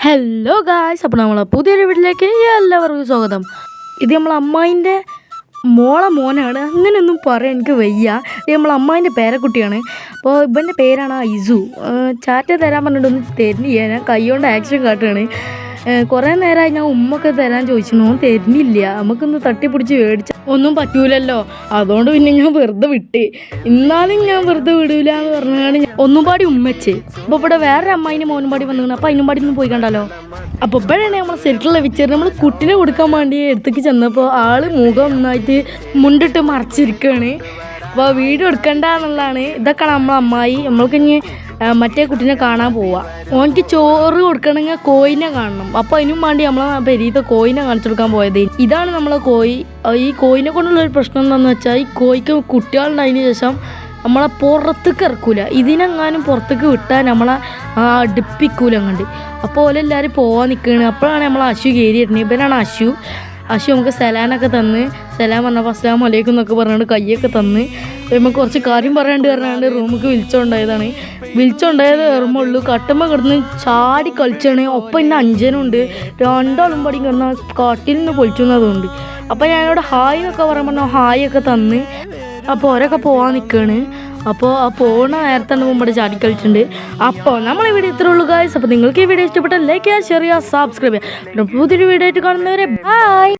Hello guys, അപ്പോൾ നമ്മളെ പുതിയൊരു വീട്ടിലേക്ക് എല്ലാവർക്കും സ്വാഗതം. ഇത് നമ്മളെ അമ്മായിൻ്റെ മോനാണ്. അങ്ങനെയൊന്നും പറയാൻ എനിക്ക് വയ്യ. ഇത് നമ്മളെ അമ്മായിൻ്റെ പേരക്കുട്ടിയാണ്. അപ്പോൾ ഇവൻ്റെ പേരാണ് ഐസു. ചാറ്റ തരാൻ പറഞ്ഞിട്ടൊന്നും തരുന്നില്ല. ഞാൻ കൈ കൊണ്ട് ആക്ഷൻ കാട്ടുകയാണ്. കുറേ നേരമായി ഞാൻ ഉമ്മൊക്കെ തരാൻ ചോദിച്ചിരുന്നു, തരുന്നില്ല. നമുക്കൊന്ന് തട്ടിപ്പിടിച്ച് മേടിച്ച ഒന്നും പറ്റൂലല്ലോ. അതുകൊണ്ട് പിന്നെ ഞാൻ വെറുതെ വിട്ട്. എന്നാലും ഞാൻ വെറുതെ വിടൂല എന്ന് പറഞ്ഞാണ് ഒന്നും പാടി ഉമ്മച്ച്. അപ്പോൾ ഇവിടെ വേറെ അമ്മായിൻ്റെ മോനും പാടി വന്നു. അപ്പോൾ അതിനും പാടി ഒന്ന് പോയി കണ്ടാലോ. അപ്പോൾ ഇപ്പോഴാണ് നമ്മൾ ശരിക്കും ലഭിച്ചത്. നമ്മൾ കുട്ടിനെ കൊടുക്കാൻ വേണ്ടി എടുത്തേക്ക് ചെന്നപ്പോൾ ആള് മുഖം ഒന്നായിട്ട് മുണ്ടിട്ട് മറച്ചിരിക്കുകയാണ്. അപ്പോൾ വീഡിയോ എടുക്കണ്ട എന്നുള്ളതാണ്. ഇതൊക്കെയാണ് നമ്മളെ അമ്മായി. നമ്മൾക്ക് ഇനി മറ്റേ കുട്ടീനെ കാണാൻ പോവാം. ഓനിക്ക് ചോറ് കൊടുക്കണമെങ്കിൽ കോയിനെ കാണണം. അപ്പോൾ അതിനും വേണ്ടി നമ്മളെ പെരീത്തെ കോയിനെ കാണിച്ചു കൊടുക്കാൻ പോയത്. ഇതാണ് നമ്മളെ കോയി. ഈ കോയിനെ കൊണ്ടുള്ളൊരു പ്രശ്നം എന്താണെന്ന് വെച്ചാൽ, ഈ കോയിക്ക് കുട്ടികളുണ്ടായതിന് ശേഷം നമ്മളെ പുറത്തേക്ക് ഇറക്കൂല. ഇതിനെങ്ങാനും പുറത്തേക്ക് വിട്ടാൽ നമ്മളെ അടുപ്പിക്കൂല അങ്ങോട്ട്. അപ്പോൾ ഓലെല്ലാവരും പോകാൻ നിൽക്കുകയാണ്. അപ്പോഴാണ് നമ്മളെ അശു കയറി ഇടുന്നത്. ഇവരാണ് അശു. നമുക്ക് സലാനൊക്കെ തന്ന്, സലാം പറഞ്ഞപ്പോൾ അസ്സലാമു അലൈക്കും എന്നൊക്കെ പറഞ്ഞുകൊണ്ട് കയ്യൊക്കെ തന്ന് നമുക്ക് കുറച്ച് കാര്യം പറയാണ്ട് റൂമിലേക്ക് വിളിച്ചോണ്ടായത് ഓർമ്മയുള്ളൂ. കട്ടുമ്പോൾ കിടന്ന് ചാടി കളിച്ചാണ്. ഒപ്പം ഇന്ന് അഞ്ചനുണ്ട്. രണ്ടാളും പടി കിടന്ന കാട്ടിൽ നിന്ന് പൊളിച്ചുന്നതുകൊണ്ട്. അപ്പോൾ ഞാനിവിടെ ഹായ് എന്നൊക്കെ പറയുമ്പോൾ ഹായ് ഒക്കെ തന്ന്. അപ്പോൾ ഓരൊക്കെ പോകാൻ നിൽക്കുകയാണ്. അപ്പോൾ ആ പോണ നേരത്തെ മുമ്പ് ചാടി കളിച്ചിട്ടുണ്ട്. അപ്പോൾ നമ്മളെ വീഡിയോ ഇത്രേ ഉള്ളൂ ഗായ്സ്. അപ്പോൾ നിങ്ങൾക്ക് ഈ വീഡിയോ ഇഷ്ടപ്പെട്ടാൽ ലൈക്ക് ചെയ്യുക, ഷെയർ ചെയ്യുക, സബ്സ്ക്രൈബ് ചെയ്യുക. പുതിയൊരു വീഡിയോ ആയിട്ട് കാണുന്നവരെ ബൈ.